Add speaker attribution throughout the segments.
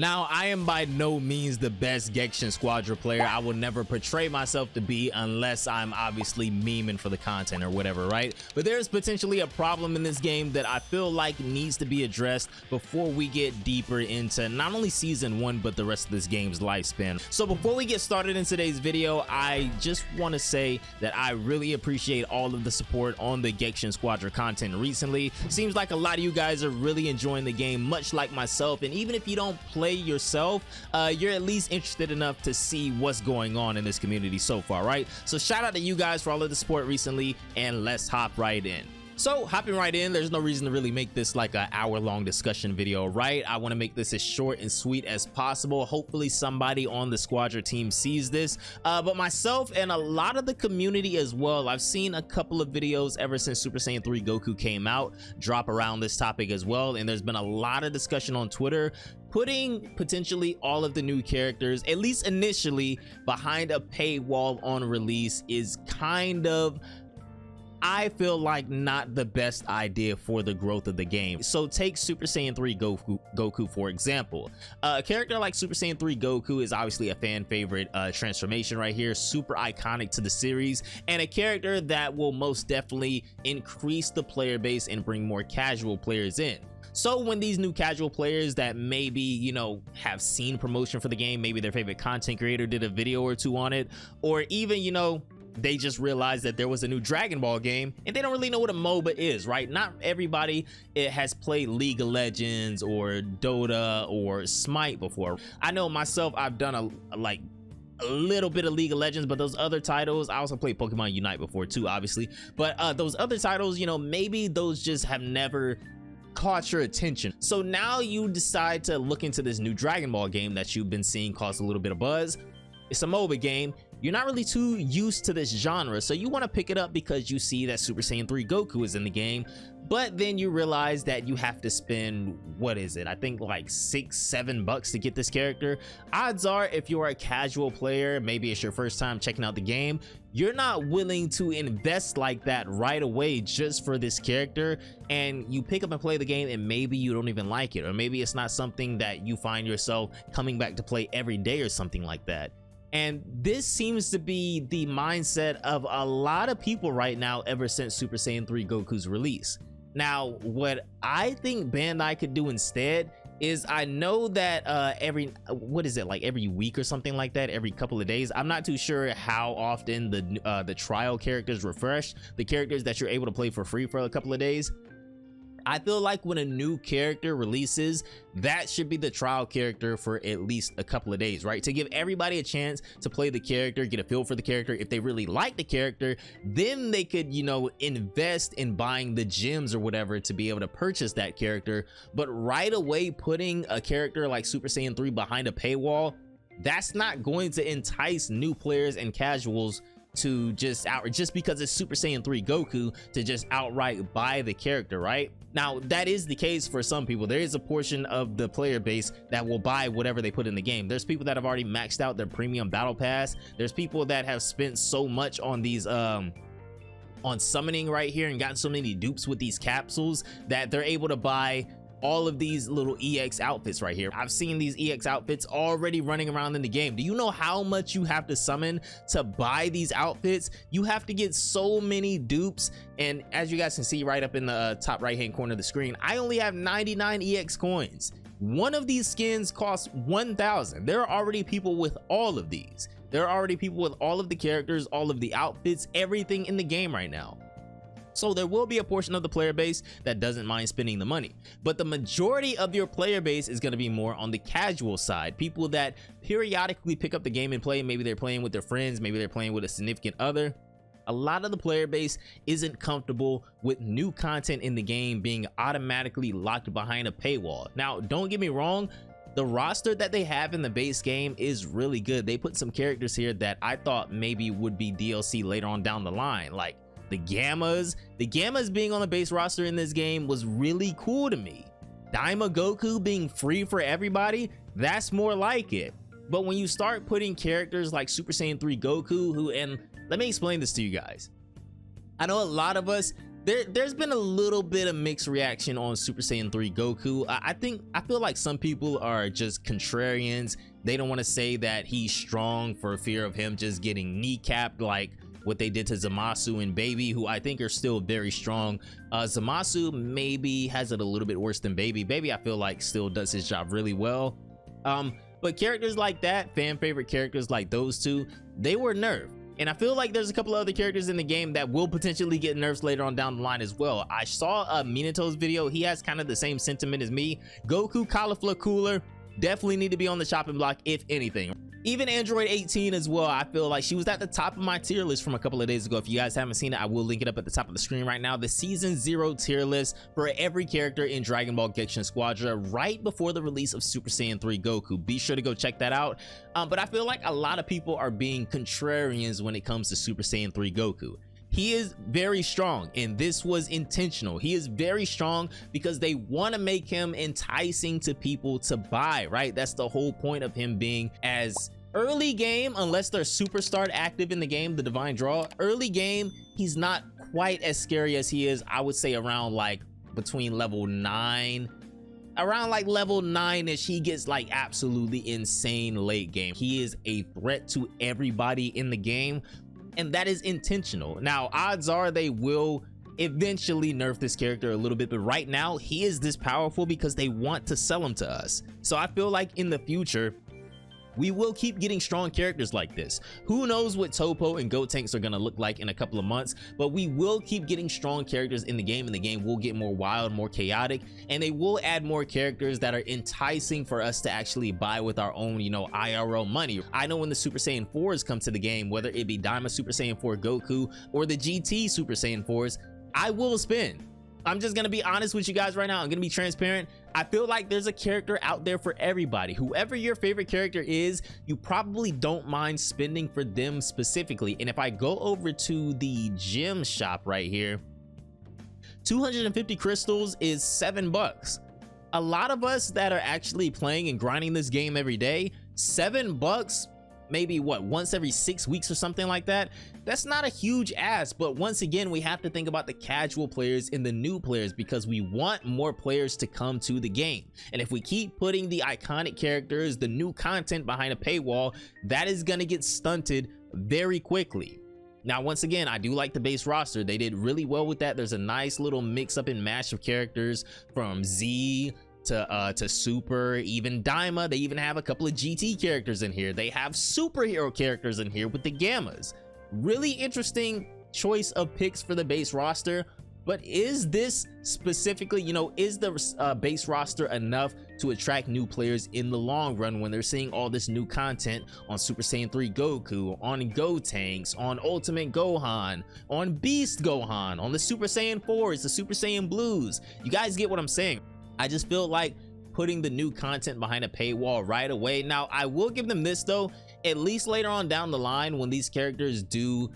Speaker 1: Now, I am by no means the best Gekishin Squadra player. I will never portray myself to be unless I'm obviously memeing for the content or whatever, right? But there's potentially a problem in this game that I feel like needs to be addressed before we get deeper into not only season 1 but the rest of this game's lifespan. So before we get started in today's video, I just want to say that I really appreciate all of the support on the Gekishin Squadra content recently. Seems like a lot of you guys are really enjoying the game, much like myself, and even if you don't play yourself, you're at least interested enough to see what's going on in this community so far, right? So shout out to you guys for all of the support recently, and let's hop right in. So hopping right in, there's no reason to really make this like an hour-long discussion video, right? I want to make this as short and sweet as possible. Hopefully somebody on the Squadra team sees this, but myself and a lot of the community as well, I've seen a couple of videos ever since Super Saiyan 3 Goku came out drop around this topic as well, and there's been a lot of discussion on Twitter putting potentially all of the new characters, at least initially, behind a paywall on release is kind of, I feel like, not the best idea for the growth of the game. So take Super Saiyan 3 Goku for example. A character like Super Saiyan 3 Goku is obviously a fan favorite transformation right here, super iconic to the series, and a character that will most definitely increase the player base and bring more casual players in. So when these new casual players that maybe, you know, have seen promotion for the game, maybe their favorite content creator did a video or two on it, or even, you know, they just realized that there was a new Dragon Ball game and they don't really know what a MOBA is, right? Not everybody has played League of Legends or Dota or Smite before. I know myself, I've done a little bit of League of Legends, but those other titles, I also played Pokemon Unite before too, obviously, but those other titles, you know, maybe those just have never caught your attention. So now you decide to look into this new Dragon Ball game that you've been seeing cause a little bit of buzz. It's a MOBA game. You're not really too used to this genre, so you want to pick it up because you see that Super Saiyan 3 Goku is in the game, but then you realize that you have to spend, what is it, I think like $6-7 to get this character. Odds are, if you're a casual player, maybe it's your first time checking out the game, you're not willing to invest like that right away just for this character, and you pick up and play the game and maybe you don't even like it, or maybe it's not something that you find yourself coming back to play every day or something like that. And this seems to be the mindset of a lot of people right now ever since Super Saiyan 3 Goku's release. Now, what I think Bandai could do instead is, I know that every week or something like that, every couple of days, I'm not too sure how often the trial characters refresh, the characters that you're able to play for free for a couple of days. I feel like when a new character releases, that should be the trial character for at least a couple of days, right? To give everybody a chance to play the character, get a feel for the character. If they really like the character, then they could, you know, invest in buying the gems or whatever to be able to purchase that character. But right away, putting a character like Super Saiyan 3 behind a paywall, that's not going to entice new players and casuals to just because it's Super Saiyan 3 Goku to just outright buy the character, right? Now, that is the case for some people. There is a portion of the player base that will buy whatever they put in the game. There's people that have already maxed out their premium battle pass. There's people that have spent so much on these on summoning right here and gotten so many dupes with these capsules that they're able to buy all of these little EX outfits right here. I've seen these EX outfits already running around in the game. Do you know how much you have to summon to buy these outfits? You have to get so many dupes, and as you guys can see right up in the top right hand corner of the screen, I only have 99 EX coins. One of these skins costs 1,000. There are already people with all of these. There are already people with all of the characters, all of the outfits, everything in the game right now. So there will be a portion of the player base that doesn't mind spending the money, but the majority of your player base is going to be more on the casual side. People that periodically pick up the game and play. Maybe they're playing with their friends, maybe they're playing with a significant other. A lot of the player base isn't comfortable with new content in the game being automatically locked behind a paywall. Now, don't get me wrong, the roster that they have in the base game is really good. They put some characters here that I thought maybe would be DLC later on down the line, like the Gammas being on the base roster in this game was really cool to me. Daima Goku being free for everybody, that's more like it. But when you start putting characters like Super Saiyan 3 Goku, and let me explain this to you guys. I know a lot of us There's been a little bit of mixed reaction on Super Saiyan 3 Goku. I feel like some people are just contrarians. They don't want to say that he's strong for fear of him just getting kneecapped like what they did to Zamasu and Baby, who I think are still very strong. Zamasu maybe has it a little bit worse than Baby. Baby, I feel like still does his job really well. But characters like that, fan favorite characters like those two, they were nerfed. And I feel like there's a couple of other characters in the game that will potentially get nerfs later on down the line as well. I saw Minato's video. He has kind of the same sentiment as me. Goku, Cauliflower Cooler definitely need to be on the chopping block, if anything. Even Android 18 as well. I feel like she was at the top of my tier list from a couple of days ago. If you guys haven't seen it, I will link it up at the top of the screen right now. The season 0 tier list for every character in Dragon Ball Gekishin Squadra right before the release of Super Saiyan 3 Goku. Be sure to go check that out. But I feel like a lot of people are being contrarians when it comes to Super Saiyan 3 Goku. He is very strong, and this was intentional. He is very strong because they want to make him enticing to people to buy, right? That's the whole point of him being as early game, unless they're superstar active in the game, the Divine Draw. Early game, he's not quite as scary as he is, I would say, around like between level 9. Around like level 9ish, he gets like absolutely insane late game. He is a threat to everybody in the game, and that is intentional. Now, odds are they will eventually nerf this character a little bit, but right now he is this powerful because they want to sell him to us. So I feel like in the future we will keep getting strong characters like this. Who knows what Topo and Gotenks are gonna look like in a couple of months, but we will keep getting strong characters in the game, and the game will get more wild, more chaotic, and they will add more characters that are enticing for us to actually buy with our own, you know, IRL money. I know when the Super Saiyan 4s come to the game, whether it be Daima Super Saiyan 4 Goku or the GT Super Saiyan 4s, I will spend. I'm just gonna be honest with you guys right now. I'm gonna be transparent. I feel like there's a character out there for everybody. Whoever your favorite character is, you probably don't mind spending for them specifically. And if I go over to the gem shop right here, 250 crystals is $7. A lot of us that are actually playing and grinding this game every day, $7, maybe what, once every 6 weeks or something like that, that's not a huge ask. But once again, we have to think about the casual players and the new players, because we want more players to come to the game. And if we keep putting the iconic characters, the new content behind a paywall, that is going to get stunted very quickly. Now, once again, I do like the base roster. They did really well with that. There's a nice little mix up and mash of characters from Z to Super, even Daima. They even have a couple of GT characters in here. They have superhero characters in here with the Gammas. Really interesting choice of picks for the base roster. But is this specifically, you know, is the base roster enough to attract new players in the long run when they're seeing all this new content on Super Saiyan 3 Goku, on Gotenks, on Ultimate Gohan, on Beast Gohan, on the Super Saiyan 4s, the Super Saiyan Blues? You guys get what I'm saying? I just feel like putting the new content behind a paywall right away. Now, I will give them this though, at least later on down the line when these characters do,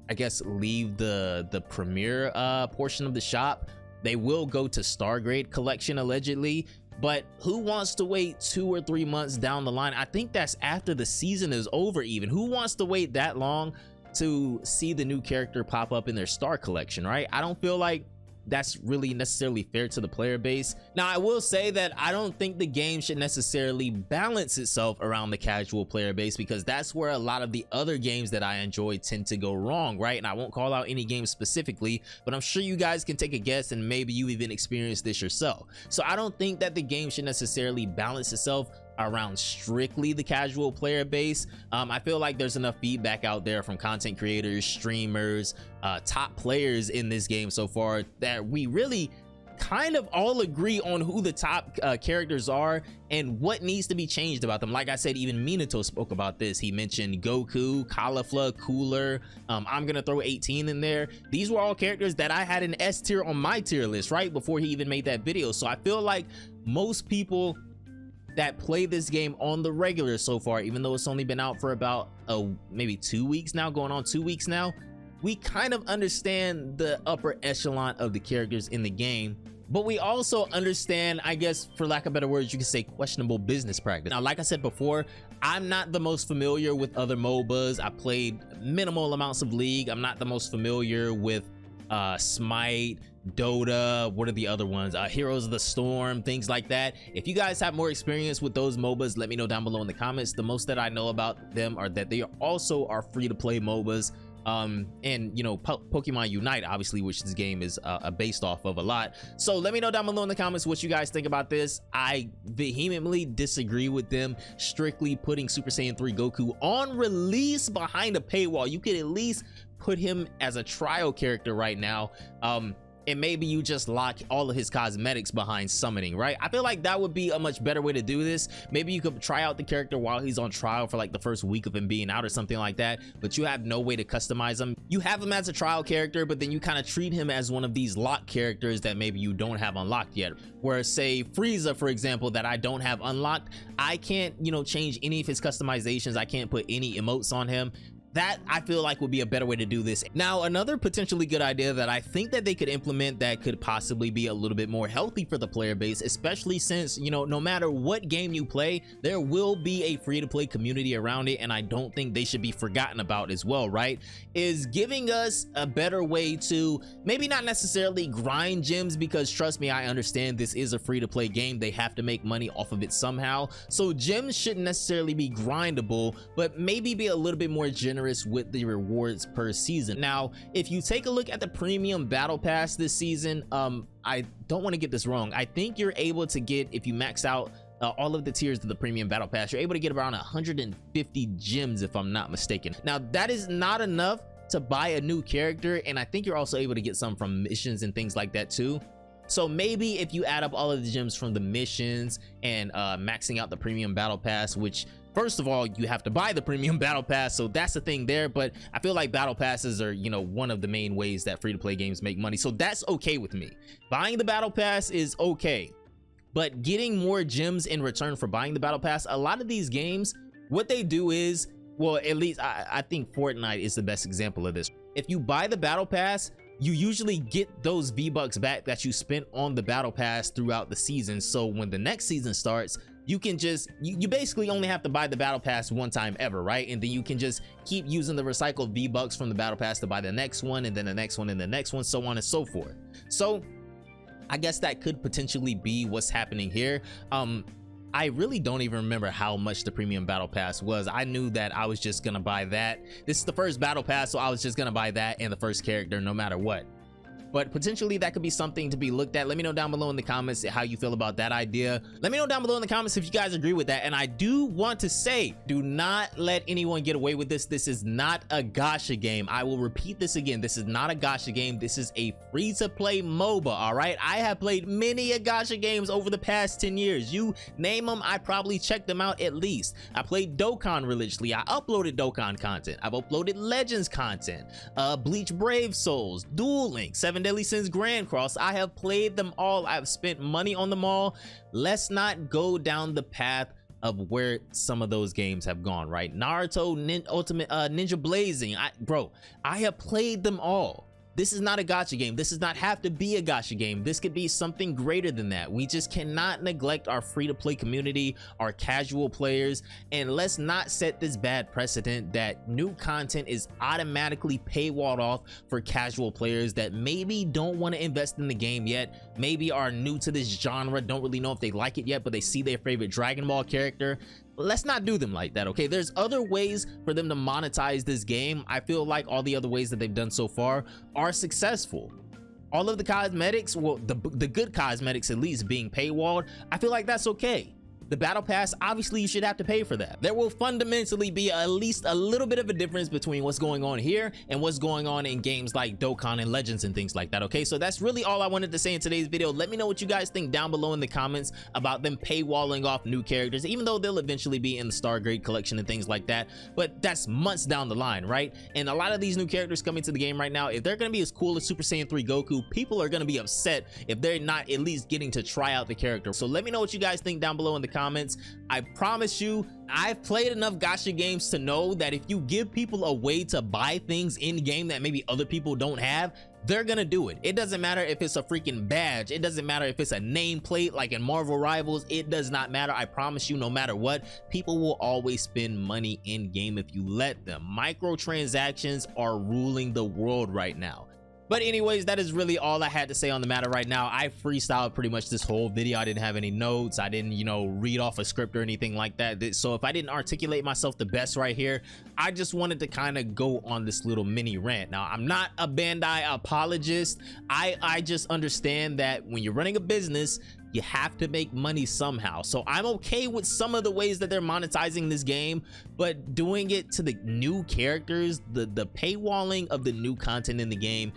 Speaker 1: I guess, leave the premiere portion of the shop, they will go to Star Grade collection allegedly. But who wants to wait 2 or 3 months down the line? I think that's after the season is over even. Who wants to wait that long to see the new character pop up in their Star collection, right? I don't feel like that's really necessarily fair to the player base. Now, I will say that I don't think the game should necessarily balance itself around the casual player base, because that's where a lot of the other games that I enjoy tend to go wrong, right? And I won't call out any game specifically, but I'm sure you guys can take a guess, and maybe you even experienced this yourself. So I don't think that the game should necessarily balance itself around strictly the casual player base. I feel like there's enough feedback out there from content creators, streamers, top players in this game so far that we really kind of all agree on who the top characters are and what needs to be changed about them. Like I said, even Minato spoke about this. He mentioned Goku, Cauliflower, Cooler. I'm gonna throw 18 in there. These were all characters that I had an S tier on my tier list right before he even made that video. So I feel like most people that play this game on the regular so far, even though it's only been out for about maybe 2 weeks now, going on 2 weeks now, we kind of understand the upper echelon of the characters in the game. But we also understand, I guess, for lack of better words, you could say questionable business practice. Now, like I said before, I'm not the most familiar with other MOBAs. I played minimal amounts of League. I'm not the most familiar with Smite, Dota, what are the other ones, Heroes of the Storm, things like that. If you guys have more experience with those MOBAs, let me know down below in the comments. The most that I know about them are that they also are free to play MOBAs. And you know, Pokemon Unite, obviously, which this game is based off of a lot. So let me know down below in the comments what you guys think about this. I vehemently disagree with them strictly putting Super Saiyan 3 Goku on release behind a paywall. You could at least put him as a trial character right now, and maybe you just lock all of his cosmetics behind summoning, right? I feel like that would be a much better way to do this. Maybe you could try out the character while he's on trial for like the first week of him being out or something like that, but you have no way to customize him. You have him as a trial character, but then you kind of treat him as one of these locked characters that maybe you don't have unlocked yet. Where say Frieza, for example, that I don't have unlocked, I can't, you know, change any of his customizations. I can't put any emotes on him. That I feel like would be a better way to do this. Now, another potentially good idea that I think that they could implement that could possibly be a little bit more healthy for the player base, especially since, you know, no matter what game you play, there will be a free-to-play community around it, and I don't think they should be forgotten about as well, right? Is giving us a better way to maybe not necessarily grind gems, because trust me, I understand this is a free-to-play game. They have to make money off of it somehow. So gems shouldn't necessarily be grindable, but maybe be a little bit more generous with the rewards per season. Now, if you take a look at the premium battle pass this season, I don't want to get this wrong. I think you're able to get, if you max out all of the tiers of the premium battle pass, you're able to get around 150 gems, if I'm not mistaken. Now, that is not enough to buy a new character, and I think you're also able to get some from missions and things like that too. So maybe if you add up all of the gems from the missions and maxing out the premium battle pass, which first of all, you have to buy the premium battle pass, so that's the thing there. But I feel like battle passes are, you know, one of the main ways that free-to-play games make money, so that's okay with me. Buying the battle pass is okay, but getting more gems in return for buying the battle pass, a lot of these games, what they do is, well, at least I think Fortnite is the best example of this. If you buy the battle pass, you usually get those V-Bucks back that you spent on the battle pass throughout the season. So when the next season starts, you can just, you basically only have to buy the battle pass one time ever, right? And then you can just keep using the recycled V-Bucks from the battle pass to buy the next one, and then the next one, and the next one, so on and so forth. So I guess that could potentially be what's happening here. I really don't even remember how much the premium battle pass was. I knew that I was just gonna buy that. This is the first battle pass, so I was just gonna buy that and the first character no matter what. But potentially that could be something to be looked at. Let me know down below in the comments how you feel about that idea. Let me know down below in the comments if you guys agree with that. And I do want to say, do not let anyone get away with this. This is not a gacha game. I will repeat this again. This is not a gacha game. This is a free-to-play MOBA, all right? I have played many a gacha games over the past 10 years. You name them, I probably checked them out at least. I played Dokkan religiously. I uploaded Dokkan content. I've uploaded Legends content, Bleach Brave Souls, Duel Links, 7 Deadly Sins Grand Cross. I have played them all. I've spent money on them all. Let's not go down the path of where some of those games have gone, right? Naruto, Ultimate Ninja Blazing. I have played them all. This is not a gacha game. This does not have to be a gacha game. This could be something greater than that. We just cannot neglect our free-to-play community, our casual players, and let's not set this bad precedent that new content is automatically paywalled off for casual players that maybe don't want to invest in the game yet, maybe are new to this genre, don't really know if they like it yet, but they see their favorite Dragon Ball character. Let's not do them like that, okay? There's other ways for them to monetize this game. I feel like all the other ways that they've done so far are successful. All of the cosmetics, well, the good cosmetics at least being paywalled, I feel like that's okay. The battle pass, obviously you should have to pay for that. There will fundamentally be at least a little bit of a difference between what's going on here and what's going on in games like Dokkan and Legends and things like that, okay? So that's really all I wanted to say in today's video. Let me know what you guys think down below in the comments about them paywalling off new characters, even though they'll eventually be in the Stargrade collection and things like that, but that's months down the line, right? And a lot of these new characters coming to the game right now, if they're gonna be as cool as Super Saiyan 3 Goku, people are gonna be upset if they're not at least getting to try out the character. So let me know what you guys think down below in the comments. I promise you, I've played enough gacha games to know that if you give people a way to buy things in game that maybe other people don't have, they're gonna do it. It doesn't matter if it's a freaking badge. It doesn't matter if it's a nameplate like in Marvel Rivals. It does not matter. I promise you, no matter what, people will always spend money in game if you let them. Microtransactions are ruling the world right now. But anyways, that is really all I had to say on the matter right now. I freestyled pretty much this whole video. I didn't have any notes. I didn't, you know, read off a script or anything like that. So if I didn't articulate myself the best right here, I just wanted to kind of go on this little mini rant. Now, I'm not a Bandai apologist. I just understand that when you're running a business, you have to make money somehow. So I'm okay with some of the ways that they're monetizing this game, but doing it to the new characters, the paywalling of the new content in the game,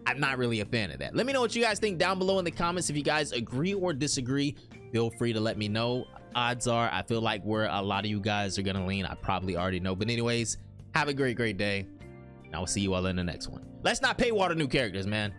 Speaker 1: I'm not really a fan of that. Let me know what you guys think down below in the comments. If you guys agree or disagree, feel free to let me know. Odds are, I feel like where a lot of you guys are gonna lean, I probably already know. But anyways, have a great day. I will see you all in the next one. Let's not paywall the new characters, man.